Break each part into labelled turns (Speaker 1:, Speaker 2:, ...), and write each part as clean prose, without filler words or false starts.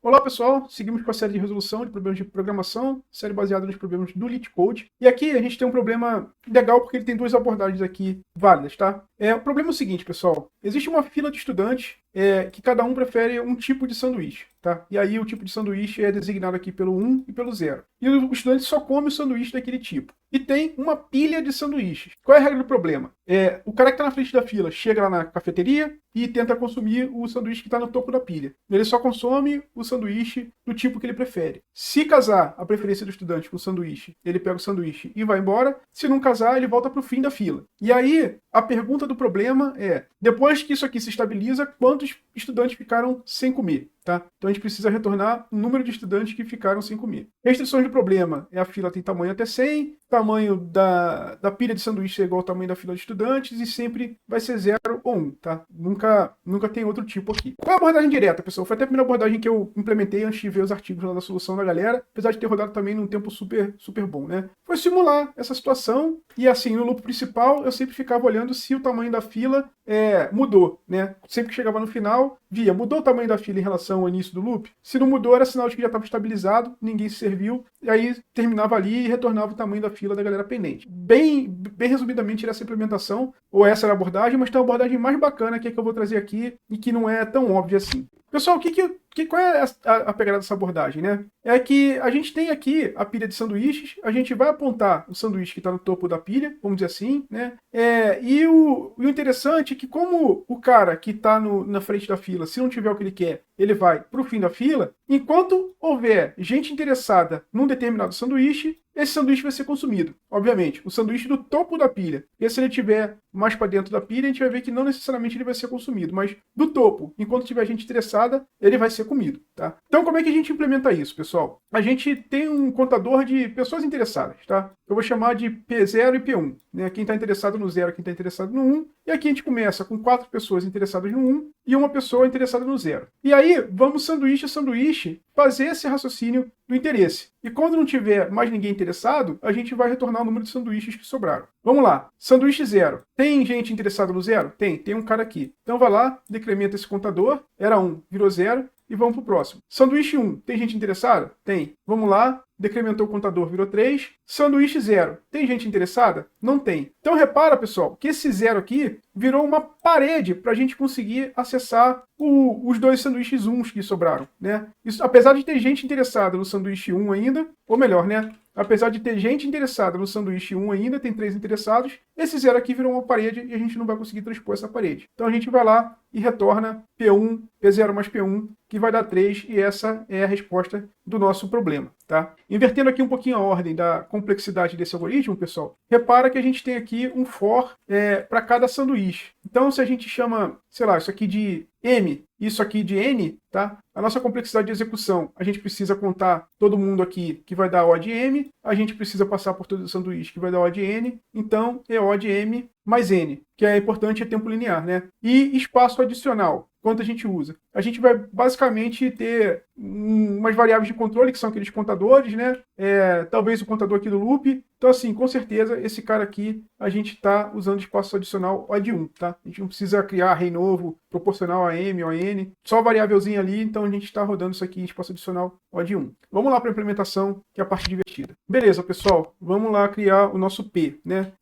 Speaker 1: Olá pessoal, seguimos com a série de resolução de problemas de programação, série baseada nos problemas do LeetCode. E aqui a gente tem um problema legal porque ele tem duas abordagens aqui válidas, tá? O problema é o seguinte, pessoal, existe uma fila de estudantes que cada um prefere um tipo de sanduíche, tá? E aí o tipo de sanduíche é designado aqui pelo 1 e pelo 0. E o estudante só come o sanduíche daquele tipo. E tem uma pilha de sanduíches. Qual é a regra do problema? O cara que está na frente da fila chega lá na cafeteria e tenta consumir o sanduíche que está no topo da pilha. Ele só consome o sanduíche do tipo que ele prefere. Se casar a preferência do estudante com o sanduíche, ele pega o sanduíche e vai embora. Se não casar, ele volta para o fim da fila. E aí, a pergunta do problema é, depois que isso aqui se estabiliza, quantos estudantes ficaram sem comer? Tá? Então a gente precisa retornar o número de estudantes que ficaram sem comer. Restrições do problema a fila tem tamanho até 100, tamanho da pilha de sanduíche é igual ao tamanho da fila de estudantes e sempre vai ser 0 ou 1, tá? Nunca tem outro tipo aqui. Qual é a abordagem direta, pessoal? Foi até a primeira abordagem que eu implementei antes de ver os artigos lá da solução da galera, apesar de ter rodado também num tempo super bom, né? Foi simular essa situação e assim, no loop principal eu sempre ficava olhando se o tamanho da fila mudou, né? Sempre que chegava no final, via, mudou o tamanho da fila em relação ao início do loop? Se não mudou, era sinal de que já estava estabilizado, ninguém se serviu, e aí terminava ali e retornava o tamanho da fila da galera pendente. Bem resumidamente, era essa implementação, ou essa era a abordagem, mas tem uma abordagem mais bacana que é que eu vou trazer aqui e que não é tão óbvia assim. Pessoal, qual é a pegada dessa abordagem, né? É que a gente tem aqui a pilha de sanduíches, a gente vai apontar o sanduíche que está no topo da pilha, vamos dizer assim, né? E o interessante é que como o cara que está na frente da fila, se não tiver o que ele quer, ele vai para o fim da fila, enquanto houver gente interessada num determinado sanduíche, esse sanduíche vai ser consumido. Obviamente, o sanduíche do topo da pilha. E se ele estiver mais para dentro da pilha, a gente vai ver que não necessariamente ele vai ser consumido, mas do topo, enquanto tiver gente interessada, ele vai ser comido, tá? Então, como é que a gente implementa isso, pessoal? A gente tem um contador de pessoas interessadas, tá? Eu vou chamar de P0 e P1, né? Quem está interessado no 0, quem está interessado no 1. E aqui a gente começa com 4 pessoas interessadas no 1 e uma pessoa interessada no 0. E aí, vamos sanduíche a sanduíche fazer esse raciocínio do interesse. E quando não tiver mais ninguém interessado, a gente vai retornar o número de sanduíches que sobraram. Vamos lá. Sanduíche 0. Tem gente interessada no 0? Tem um cara aqui. Então vai lá, decrementa esse contador. Era 1, virou 0. E vamos para o próximo. Sanduíche 1. Tem gente interessada? Tem. Vamos lá. Decrementou o contador, virou 3. Sanduíche 0. Tem gente interessada? Não tem. Então repara, pessoal, que esse 0 aqui virou uma parede para a gente conseguir acessar os dois sanduíches 1 que sobraram, né? Isso, apesar de ter gente interessada no sanduíche 1 ainda, ou melhor, né? Apesar de ter gente interessada no sanduíche 1 ainda, tem 3 interessados, esse 0 aqui virou uma parede e a gente não vai conseguir transpor essa parede. Então a gente vai lá e retorna P1, P0 mais P1, que vai dar 3, e essa é a resposta do nosso problema, tá? Invertendo aqui um pouquinho a ordem da complexidade desse algoritmo, pessoal, repara que a gente tem aqui um for para cada sanduíche. Então, se a gente chama, sei lá, isso aqui de M, isso aqui de N, tá? A nossa complexidade de execução, a gente precisa contar todo mundo aqui, que vai dar O de M, a gente precisa passar por todo o sanduíche, que vai dar O de N, então é O de M mais N, que é importante, é tempo linear, né? E espaço adicional, quanto a gente usa? A gente vai basicamente ter umas variáveis de controle, que são aqueles contadores, né? Talvez o contador aqui do loop. Então, assim, com certeza, esse cara aqui, a gente está usando espaço adicional O de 1, tá? A gente não precisa criar array novo, proporcional a M ou a N, só variávelzinha ali, então a gente está rodando isso aqui em espaço adicional O de 1. Vamos lá para a implementação, que é a parte divertida. Beleza, pessoal, vamos lá criar o nosso P, né?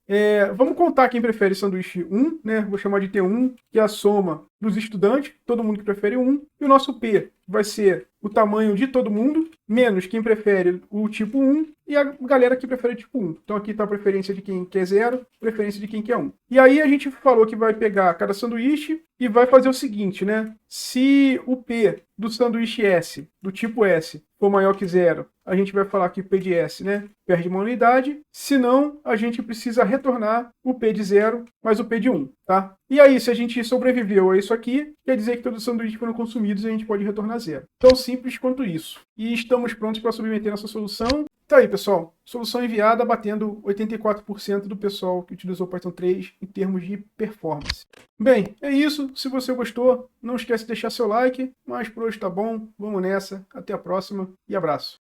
Speaker 1: Vamos contar quem prefere sanduíche 1, né? Vou chamar de T1, que é a soma dos estudantes, todo mundo que prefere 1, e o nosso P vai ser o tamanho de todo mundo, menos quem prefere o tipo 1 e a galera que prefere o tipo 1. Então aqui está a preferência de quem quer 0, preferência de quem quer 1. E aí a gente falou que vai pegar cada sanduíche e vai fazer o seguinte, né? Se o P do sanduíche S, do tipo S, for maior que 0, a gente vai falar que o P de S, né, perde uma unidade. Se não, a gente precisa retornar o P de 0 mais o P de 1, tá? E aí, se a gente sobreviveu a isso aqui, quer dizer que todos os sanduíches foram consumidos e a gente pode retornar 0. Tão simples quanto isso. E estamos prontos para submeter nossa solução. Tá aí, pessoal. Solução enviada batendo 84% do pessoal que utilizou Python 3 em termos de performance. Bem, é isso. Se você gostou, não esquece de deixar seu like. Mas por hoje tá bom. Vamos nessa. Até a próxima e abraço.